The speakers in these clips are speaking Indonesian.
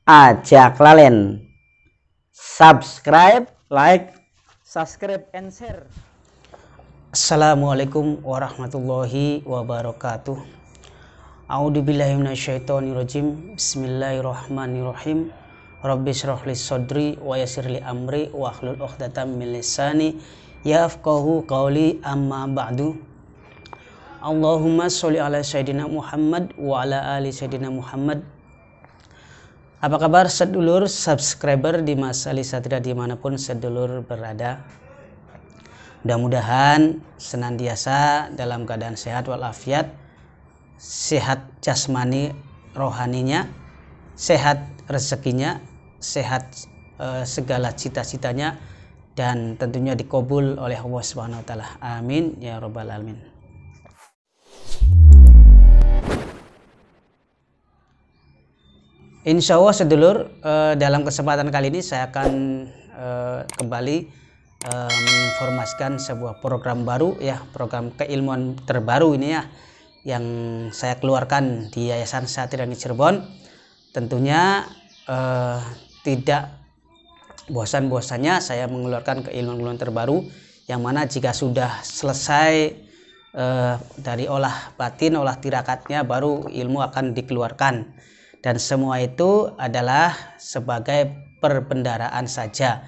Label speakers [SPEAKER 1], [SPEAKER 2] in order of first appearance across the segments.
[SPEAKER 1] Ajak lalen subscribe, like, subscribe and share. Assalamualaikum warahmatullahi wabarakatuh. A'udzubillahi minasyaitonirrajim. Bismillahirrahmanirrahim. Rabbi shrah li sadri wa yassir li amri wa hlul 'uqdatam min lisani yafqahu qawli, amma ba'du. Allahumma sholli ala sayyidina Muhammad wa ala ali sayyidina Muhammad. Apa kabar sedulur subscriber di Mas Ali Satria dimanapun sedulur berada? Mudah-mudahan senantiasa dalam keadaan sehat walafiat, sehat jasmani rohaninya, sehat rezekinya, sehat segala cita-citanya, dan tentunya dikabul oleh Allah Subhanahu wa taala. Amin ya rabbal alamin. Insya Allah sedulur, dalam kesempatan kali ini saya akan kembali menginformasikan sebuah program baru ya, program keilmuan terbaru ini ya, yang saya keluarkan di Yayasan Satria Cirebon. Tentunya tidak bosan-bosannya saya mengeluarkan keilmuan terbaru, yang mana jika sudah selesai dari olah batin, olah tirakatnya, baru ilmu akan dikeluarkan. Dan semua itu adalah sebagai perbendaharaan saja,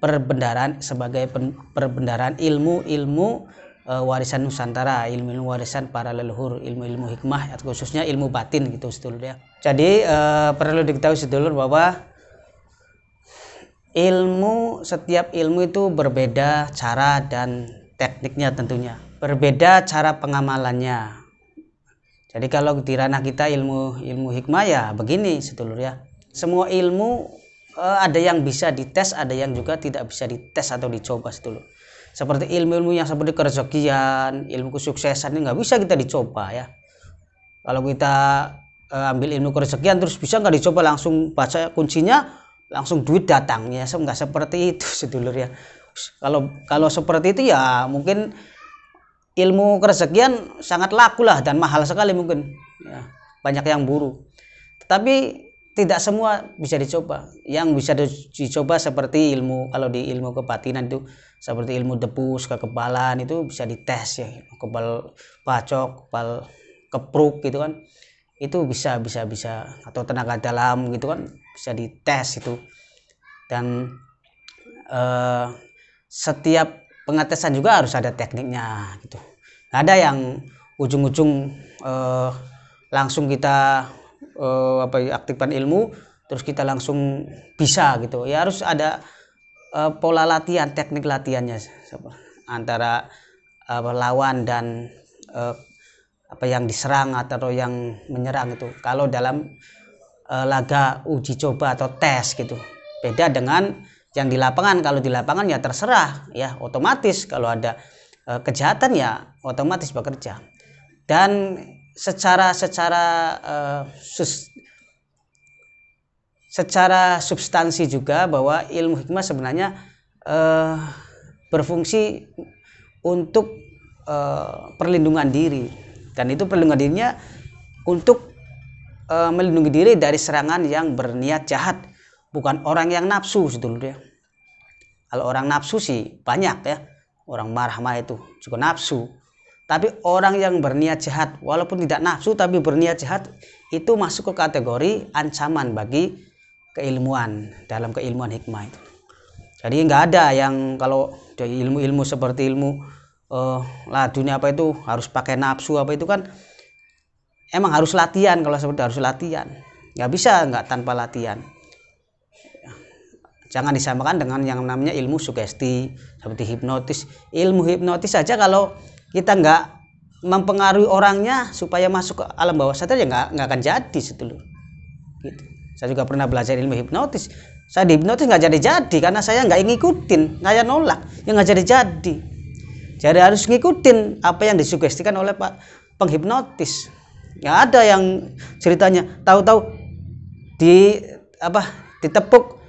[SPEAKER 1] perbendaharaan sebagai perbendaharaan ilmu-ilmu warisan Nusantara, ilmu-ilmu warisan para leluhur, ilmu-ilmu hikmah, khususnya ilmu batin gitu sedulur ya. Jadi perlu diketahui sedulur bahwa setiap ilmu itu berbeda cara dan tekniknya, tentunya berbeda cara pengamalannya. Jadi kalau di ranah kita ilmu hikmah ya begini sedulur ya. Semua ilmu ada yang bisa dites, ada yang juga tidak bisa dites atau dicoba sedulur. Seperti ilmu-ilmu yang seperti kerezekian, ilmu kesuksesan ini nggak bisa kita dicoba ya. Kalau kita ambil ilmu kerezekian terus bisa nggak dicoba, langsung baca kuncinya langsung duit datang ya, nggak seperti itu sedulur ya. Kalau seperti itu ya mungkin ilmu kerezekian sangat laku lah dan mahal sekali mungkin ya, banyak yang buru. Tetapi tidak semua bisa dicoba. Yang bisa dicoba seperti ilmu, kalau di ilmu kebatinan itu seperti ilmu debus, kekebalan, itu bisa dites ya, kebal bacok, kebal kepruk gitu kan, itu bisa, atau tenaga dalam gitu kan, bisa dites itu. Dan setiap pengetesan juga harus ada tekniknya gitu. Nggak ada yang ujung-ujung langsung kita aktifkan ilmu terus kita langsung bisa gitu ya. Harus ada pola latihan, teknik latihannya antara lawan dan yang diserang atau yang menyerang itu. Kalau dalam laga uji coba atau tes gitu, beda dengan yang di lapangan. Kalau di lapangan ya terserah ya, otomatis kalau ada kejahatan ya otomatis bekerja. Dan secara substansi juga bahwa ilmu hikmah sebenarnya berfungsi untuk perlindungan diri, dan itu perlindungan dirinya untuk melindungi diri dari serangan yang berniat jahat, bukan orang yang nafsu sedulur ya. Kalau orang nafsu sih banyak ya, orang marah-marah itu juga nafsu. Tapi orang yang berniat jahat, walaupun tidak nafsu tapi berniat jahat, itu masuk ke kategori ancaman bagi keilmuan, dalam keilmuan hikmah itu. Jadi nggak ada yang kalau dari ilmu-ilmu seperti ilmu dunia apa itu harus pakai nafsu apa itu kan, emang harus latihan. Kalau seperti harus latihan, nggak bisa nggak tanpa latihan. Jangan disamakan dengan yang namanya ilmu sugesti seperti hipnotis. Ilmu hipnotis saja kalau kita nggak mempengaruhi orangnya supaya masuk ke alam bawah sadar ya nggak akan jadi sedulur. Gitu. Saya juga pernah belajar ilmu hipnotis. Saya dihipnotis nggak jadi karena saya nggak ngikutin, saya nolak, ya nggak jadi. Jadi harus ngikutin apa yang disugestikan oleh Pak penghipnotis. Nggak ada yang ceritanya tahu-tahu ditepuk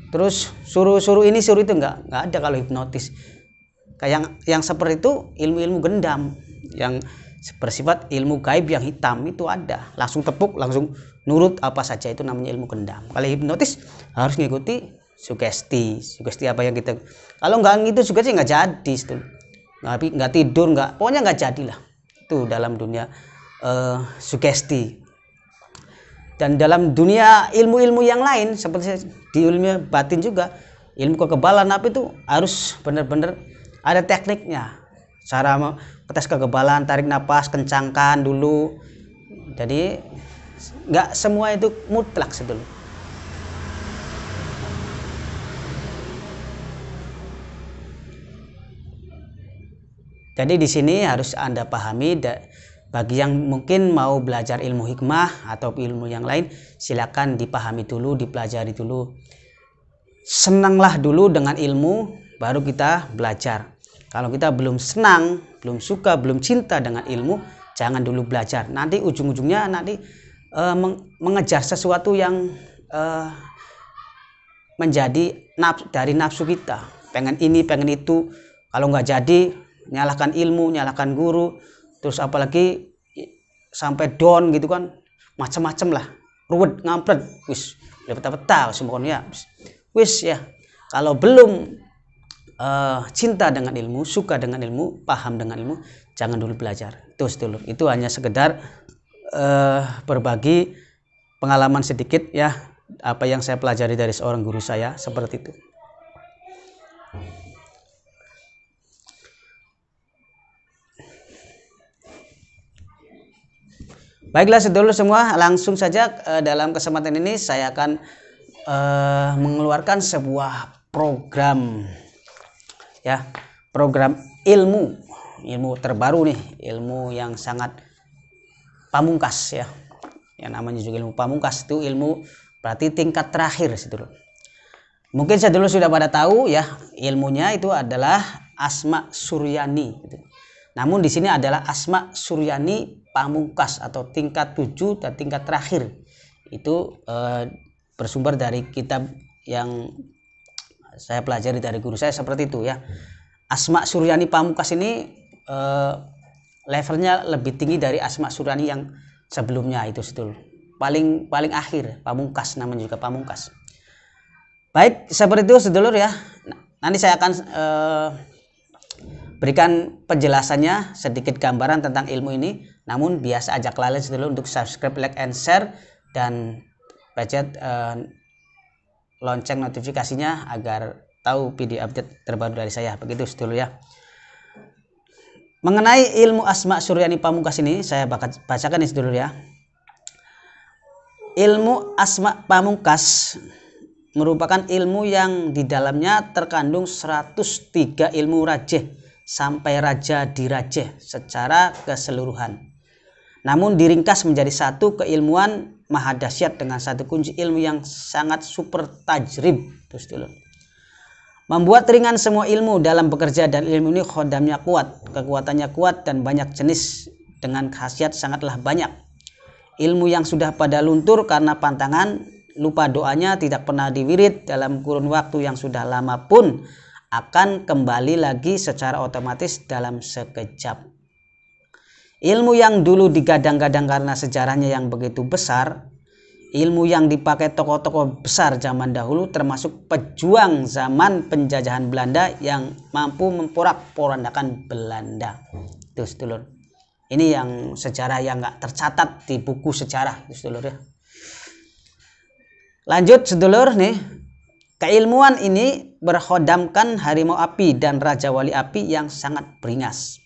[SPEAKER 1] terus suruh ini suruh itu, nggak ada kalau hipnotis. Kayak yang seperti itu ilmu-ilmu gendam, yang bersifat ilmu gaib yang hitam itu ada, langsung tepuk, langsung nurut apa saja, itu namanya ilmu kendam. Kalau hipnotis harus ngikuti sugesti apa yang kita, kalau nggak gitu sugesti nggak jadi itu, nggak tidur, pokoknya nggak jadilah itu dalam dunia sugesti. Dan dalam dunia ilmu-ilmu yang lain seperti di ilmu batin juga, ilmu kekebalan apa itu harus benar-benar ada tekniknya, cara tes kekebalan, tarik nafas, kencangkan dulu. Jadi nggak semua itu mutlak sebetulnya. Jadi di sini harus Anda pahami, bagi yang mungkin mau belajar ilmu hikmah atau ilmu yang lain, silakan dipahami dulu, dipelajari dulu. Senanglah dulu dengan ilmu, baru kita belajar. Kalau kita belum senang, belum suka, belum cinta dengan ilmu, jangan dulu belajar. Nanti ujung-ujungnya nanti mengejar sesuatu yang menjadi dari nafsu kita. Pengen ini, pengen itu. Kalau nggak jadi, nyalahkan ilmu, nyalahkan guru. Terus apalagi sampai down gitu kan, macam-macam lah, ruwet, ngampret, wis peta-peta semuanya, wis ya. Kalau belum cinta dengan ilmu, suka dengan ilmu, paham dengan ilmu, jangan dulu belajar. Dulu itu hanya sekedar berbagi pengalaman sedikit ya, apa yang saya pelajari dari seorang guru saya, seperti itu. Baiklah sedulur semua, langsung saja dalam kesempatan ini saya akan mengeluarkan sebuah program ya, program ilmu terbaru nih, ilmu yang sangat pamungkas ya. Yang namanya juga ilmu pamungkas, itu ilmu berarti tingkat terakhir sedulur. Mungkin sedulur sudah pada tahu ya, ilmunya itu adalah Asma Suryani gitu. Namun di sini adalah Asma Suryani pamungkas atau tingkat 7 dan tingkat terakhir. Itu bersumber dari kitab yang saya pelajari dari guru saya, seperti itu ya. Asma Suryani pamungkas ini levelnya lebih tinggi dari Asma Suryani yang sebelumnya itu sedulur. Paling akhir, pamungkas, namanya juga pamungkas. Baik, seperti itu sedulur ya. Nanti saya akan berikan penjelasannya, sedikit gambaran tentang ilmu ini. Namun biasa ajak kalian sedulur untuk subscribe, like, and share, dan pencet lonceng notifikasinya agar tahu video update terbaru dari saya. Begitu sedulur ya. Mengenai ilmu Asma Suryani pamungkas ini, saya bacakan nih sedulur ya. Ilmu Asma pamungkas merupakan ilmu yang di dalamnya terkandung 103 ilmu rajih sampai raja dirajih secara keseluruhan. Namun diringkas menjadi satu keilmuan maha dahsyat dengan satu kunci ilmu yang sangat super tajrib. Terus dulu. Membuat ringan semua ilmu dalam bekerja, dan ilmu ini khodamnya kuat, kekuatannya kuat, dan banyak jenis dengan khasiat sangatlah banyak. Ilmu yang sudah pada luntur karena pantangan, lupa doanya, tidak pernah diwirid dalam kurun waktu yang sudah lama pun akan kembali lagi secara otomatis dalam sekejap. Ilmu yang dulu digadang-gadang karena sejarahnya yang begitu besar, ilmu yang dipakai tokoh-tokoh besar zaman dahulu, termasuk pejuang zaman penjajahan Belanda yang mampu memporak-porandakan Belanda. Itu sedulur. Ini yang sejarah yang nggak tercatat di buku sejarah, sedulur ya. Lanjut sedulur nih. Keilmuan ini berkhodamkan harimau api dan raja wali api yang sangat beringas.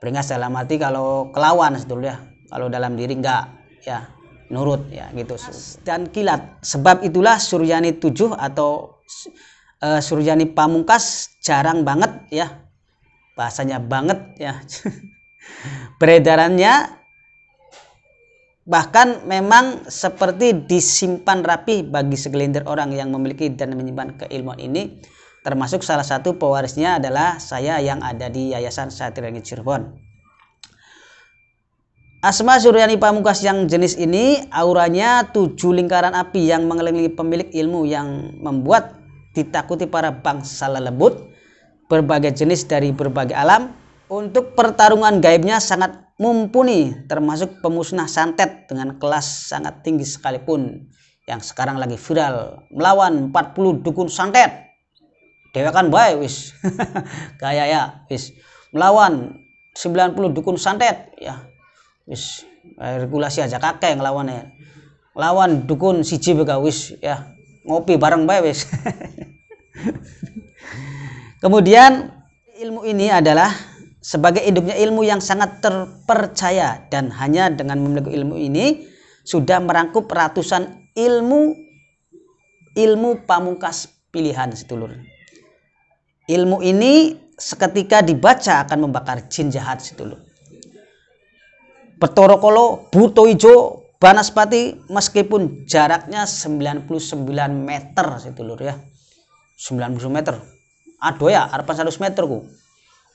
[SPEAKER 1] Beringas dalam arti kalau kelawan sedulur ya. Kalau dalam diri enggak ya, nurut ya gitu. Dan kilat. Sebab itulah Suryani 7 atau Suryani pamungkas jarang banget ya. Bahasanya banget ya. Beredarannya bahkan memang seperti disimpan rapi bagi segelintir orang yang memiliki dan menyimpan keilmuan ini, termasuk salah satu pewarisnya adalah saya yang ada di Yayasan Satriani Cirebon. Asma Suryani pamungkas yang jenis ini auranya 7 lingkaran api yang mengelilingi pemilik ilmu, yang membuat ditakuti para bangsa lelebut berbagai jenis dari berbagai alam. Untuk pertarungan gaibnya sangat mumpuni, termasuk pemusnah santet dengan kelas sangat tinggi sekalipun, yang sekarang lagi viral, melawan 40 dukun santet. Dewakan bae wis. Kayak ya wis melawan 90 dukun santet ya. Wis regulasi aja kakek ngelawan ya. Lawan dukun siji bega wis ya. Ngopi bareng bae wis. Kemudian ilmu ini adalah sebagai induknya ilmu yang sangat terpercaya, dan hanya dengan memiliki ilmu ini sudah merangkup ratusan ilmu pamungkas pilihan sedulur. Ilmu ini seketika dibaca akan membakar jin jahat sedulur. Bathara Kala, Buta Ijo, Banaspati, meskipun jaraknya 99 meter sedulur ya. 90 meter. Aduh ya, harapan 100 meter ku.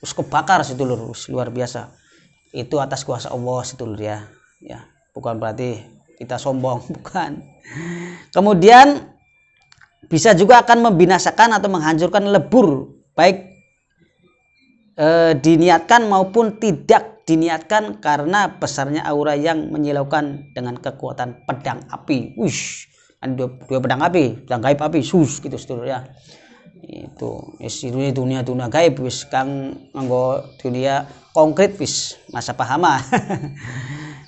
[SPEAKER 1] Us kebakar sedulur, luar biasa. Itu atas kuasa Allah sedulur ya. Ya, bukan berarti kita sombong, bukan. Kemudian bisa juga akan membinasakan atau menghancurkan lebur, baik diniatkan maupun tidak diniatkan, karena besarnya aura yang menyilaukan dengan kekuatan pedang api. Wush, dua pedang api, pedang gaib api, sus gitu sedulur ya. Itu dunia gaib wis kang nganggo dunia konkret wis masa pahama.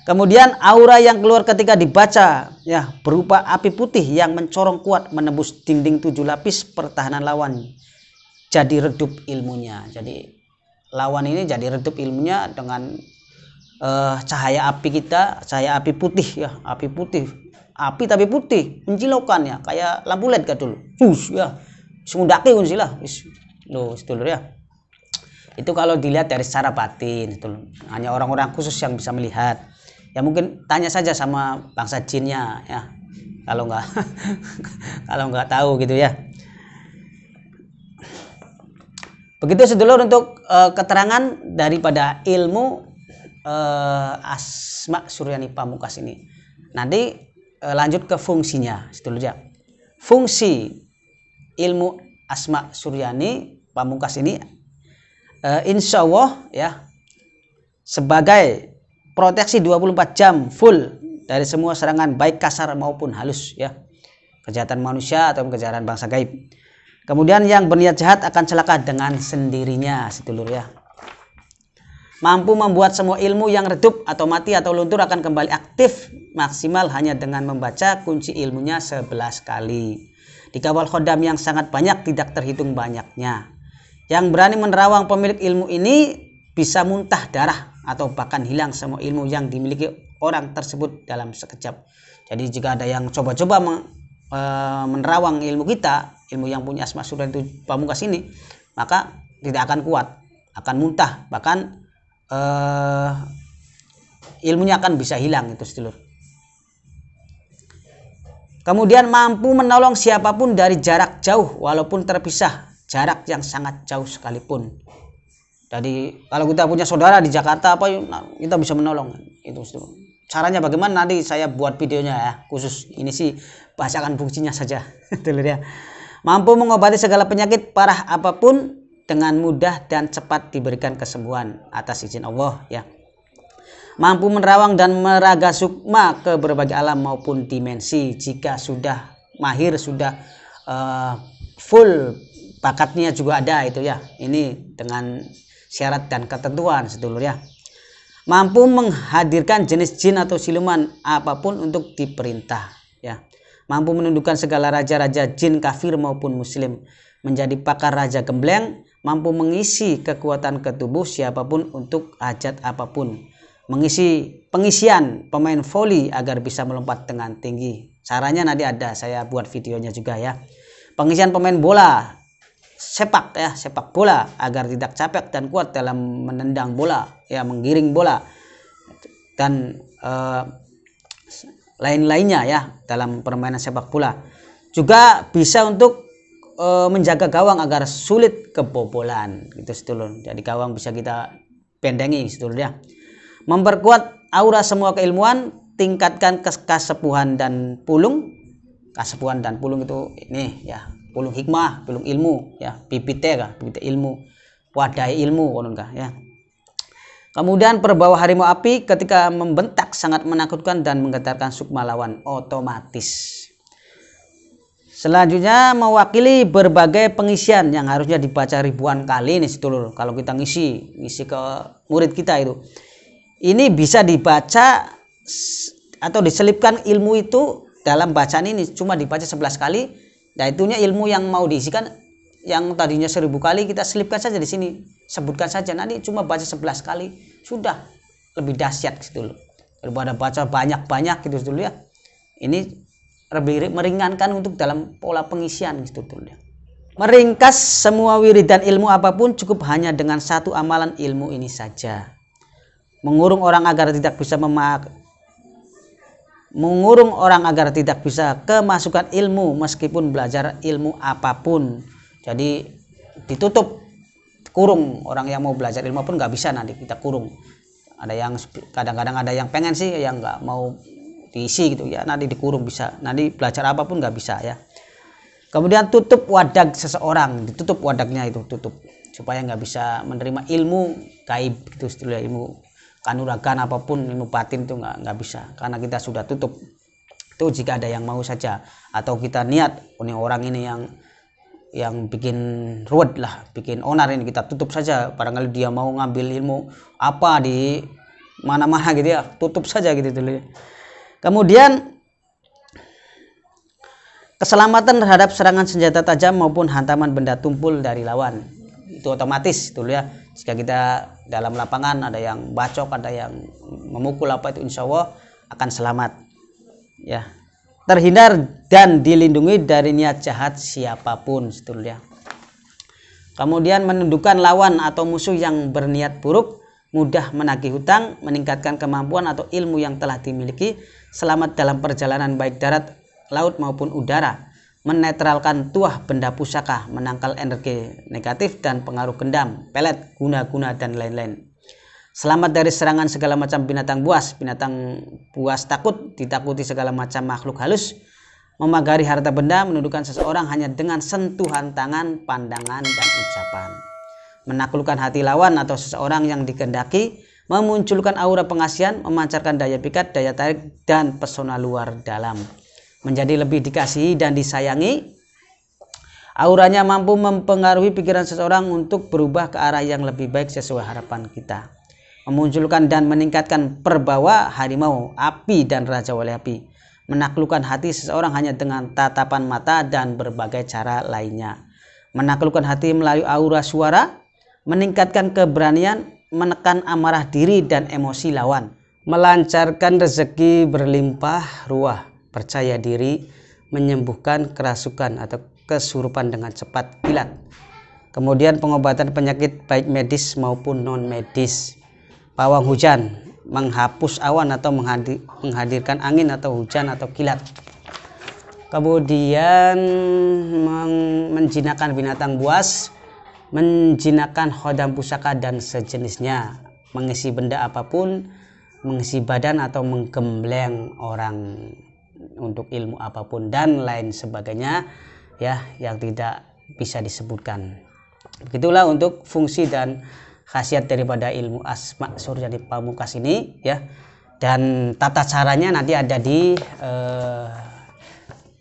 [SPEAKER 1] Kemudian aura yang keluar ketika dibaca ya berupa api putih yang mencorong kuat menembus dinding 7 lapis pertahanan lawan, jadi redup ilmunya. Jadi lawan ini jadi redup ilmunya dengan cahaya api kita, cahaya api putih ya, api tapi putih mencilaukan ya, kayak lampu LED kan dulu ya. Semudake unsilah wis lho sedulur ya. Itu kalau dilihat dari secara batin sedulur. Hanya orang-orang khusus yang bisa melihat. Ya mungkin tanya saja sama bangsa jinnya ya. Kalau nggak tahu gitu ya. Begitu sedulur untuk keterangan daripada ilmu Asma Suryani Pamungkas ini. Nanti lanjut ke fungsinya sedulur ya. Fungsi ilmu Asma Suryani Pamungkas ini insya Allah ya sebagai proteksi 24 jam full dari semua serangan baik kasar maupun halus ya, kejahatan manusia atau kejahatan bangsa gaib. Kemudian yang berniat jahat akan celaka dengan sendirinya sedulur ya. Mampu membuat semua ilmu yang redup atau mati atau luntur akan kembali aktif maksimal hanya dengan membaca kunci ilmunya 11 kali. Dikawal khodam yang sangat banyak, tidak terhitung banyaknya. Yang berani menerawang pemilik ilmu ini bisa muntah darah atau bahkan hilang semua ilmu yang dimiliki orang tersebut dalam sekejap. Jadi jika ada yang coba-coba menerawang ilmu kita, ilmu yang punya Asma Suryani Pamungkas ini, maka tidak akan kuat, akan muntah, bahkan ilmunya akan bisa hilang itu sedulur. Kemudian mampu menolong siapapun dari jarak jauh walaupun terpisah jarak yang sangat jauh sekalipun. Jadi kalau kita punya saudara di Jakarta apa kita bisa menolong itu. Caranya bagaimana nanti saya buat videonya ya khusus, ini sih bahasakan fungsinya saja. Ya. Mampu mengobati segala penyakit parah apapun dengan mudah dan cepat diberikan kesembuhan atas izin Allah ya. Mampu menerawang dan meraga sukma ke berbagai alam maupun dimensi. Jika sudah mahir, sudah full bakatnya juga ada itu ya. Ini dengan syarat dan ketentuan sedulur ya. Mampu menghadirkan jenis jin atau siluman apapun untuk diperintah ya. Mampu menundukkan segala raja-raja jin kafir maupun muslim menjadi pakar raja gembleng. Mampu mengisi kekuatan ke tubuh siapapun untuk hajat apapun. Pengisian pemain voli agar bisa melompat dengan tinggi. Caranya nanti ada, saya buat videonya juga ya. Pengisian pemain bola sepak ya, sepak bola agar tidak capek dan kuat dalam menendang bola ya, menggiring bola dan lain-lainnya ya dalam permainan sepak bola. Juga bisa untuk menjaga gawang agar sulit kebobolan gitu sedulur. Jadi gawang bisa kita bendengi sedulur ya. Memperkuat aura semua keilmuan, tingkatkan kasepuhan dan pulung. Kasepuhan dan pulung itu ini ya, pulung hikmah, pulung ilmu ya, bibit ilmu, wadai ilmu konon ya. Kemudian perbawa harimau api ketika membentak sangat menakutkan dan menggetarkan sukma lawan otomatis. Selanjutnya mewakili berbagai pengisian yang harusnya dibaca ribuan kali nih sedulur. Kalau kita ngisi ke murid kita itu, ini bisa dibaca atau diselipkan ilmu itu dalam bacaan ini cuma dibaca 11 kali. Nah itunya ilmu yang mau diisikan yang tadinya 1000 kali kita selipkan saja di sini, sebutkan saja, nanti cuma baca 11 kali sudah lebih dahsyat gitu loh daripada baca banyak-banyak gitu dulu ya. Ini lebih meringankan untuk dalam pola pengisian gitu dulu ya. Meringkas semua wiridan ilmu apapun cukup hanya dengan satu amalan ilmu ini saja. Mengurung orang agar tidak bisa kemasukan ilmu meskipun belajar ilmu apapun. Jadi ditutup, kurung orang yang mau belajar ilmu pun nggak bisa, nanti kita kurung. Ada yang kadang-kadang ada yang pengen sih yang nggak mau diisi gitu ya, nanti dikurung bisa, nanti belajar apapun nggak bisa ya. Kemudian tutup wadah seseorang, ditutup wadahnya itu, tutup supaya nggak bisa menerima ilmu gaib gitu, istilah ilmu kanuragan apapun, ilmu batin itu nggak bisa karena kita sudah tutup. Itu jika ada yang mau saja, atau kita niat ini orang ini yang bikin ruwet lah, bikin onar, ini kita tutup saja. Barangkali dia mau ngambil ilmu apa di mana-mana gitu ya, tutup saja gitu dulu. Kemudian keselamatan terhadap serangan senjata tajam maupun hantaman benda tumpul dari lawan, itu otomatis dulu ya. Jika kita dalam lapangan ada yang bacok, ada yang memukul apa, itu insya Allah akan selamat ya. Terhindar dan dilindungi dari niat jahat siapapun sebetulnya. Kemudian menundukkan lawan atau musuh yang berniat buruk, mudah menagih hutang, meningkatkan kemampuan atau ilmu yang telah dimiliki, selamat dalam perjalanan baik darat, laut maupun udara, menetralkan tuah benda pusaka, menangkal energi negatif dan pengaruh gendam, pelet, guna-guna dan lain-lain. Selamat dari serangan segala macam binatang buas takut, ditakuti segala macam makhluk halus, memagari harta benda, menundukkan seseorang hanya dengan sentuhan tangan, pandangan, dan ucapan, menaklukkan hati lawan atau seseorang yang dikehendaki, memunculkan aura pengasihan, memancarkan daya pikat, daya tarik, dan pesona luar dalam, menjadi lebih dikasihi dan disayangi. Auranya mampu mempengaruhi pikiran seseorang untuk berubah ke arah yang lebih baik sesuai harapan kita. Memunculkan dan meningkatkan perbawa harimau api dan raja wali api, menaklukkan hati seseorang hanya dengan tatapan mata dan berbagai cara lainnya, menaklukkan hati melalui aura suara, meningkatkan keberanian, menekan amarah diri dan emosi lawan, melancarkan rezeki berlimpah ruah, percaya diri, menyembuhkan kerasukan atau kesurupan dengan cepat kilat. Kemudian pengobatan penyakit baik medis maupun non medis. Pawang hujan, menghapus awan atau menghadirkan angin atau hujan atau kilat. Kemudian menjinakkan binatang buas, menjinakkan khodam pusaka dan sejenisnya, mengisi benda apapun, mengisi badan atau menggembleng orang untuk ilmu apapun dan lain sebagainya ya, yang tidak bisa disebutkan. Begitulah untuk fungsi dan khasiat daripada ilmu Asma Suryani Pamungkas ini ya. Dan tata caranya nanti ada di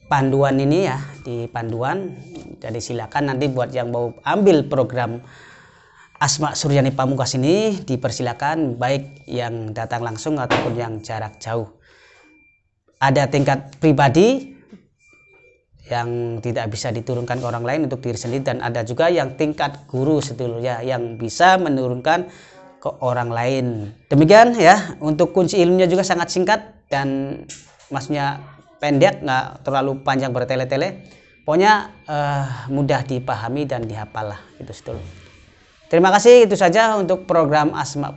[SPEAKER 1] panduan ini ya, di panduan. Jadi silakan nanti buat yang mau ambil program Asma Suryani Pamungkas ini dipersilakan, baik yang datang langsung ataupun yang jarak jauh. Ada tingkat pribadi yang tidak bisa diturunkan ke orang lain untuk diri sendiri, dan ada juga yang tingkat guru sedulurnya yang bisa menurunkan ke orang lain. Demikian ya, untuk kunci ilmunya juga sangat singkat dan maksudnya pendek, nggak terlalu panjang bertele-tele, pokoknya mudah dipahami dan dihafal lah gitu sedulur. Terima kasih, itu saja untuk program Asma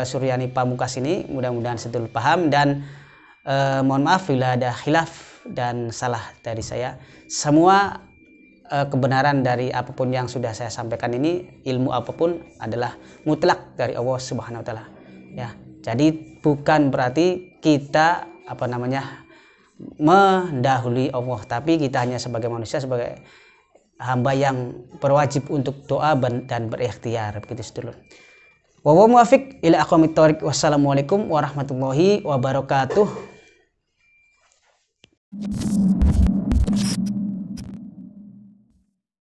[SPEAKER 1] Suryani Pamungkas ini, mudah-mudahan sedulur paham dan mohon maaf bila ada khilaf dan salah dari saya. Semua kebenaran dari apapun yang sudah saya sampaikan ini, ilmu apapun adalah mutlak dari Allah Subhanahu wa taala ya. Jadi bukan berarti kita mendahului Allah, tapi kita hanya sebagai manusia, sebagai hamba yang berwajib untuk doa dan berikhtiar begitu sedulur. Wa muwafiq ila aqwamit thoriq. Wassalamualaikum warahmatullahi wabarakatuh.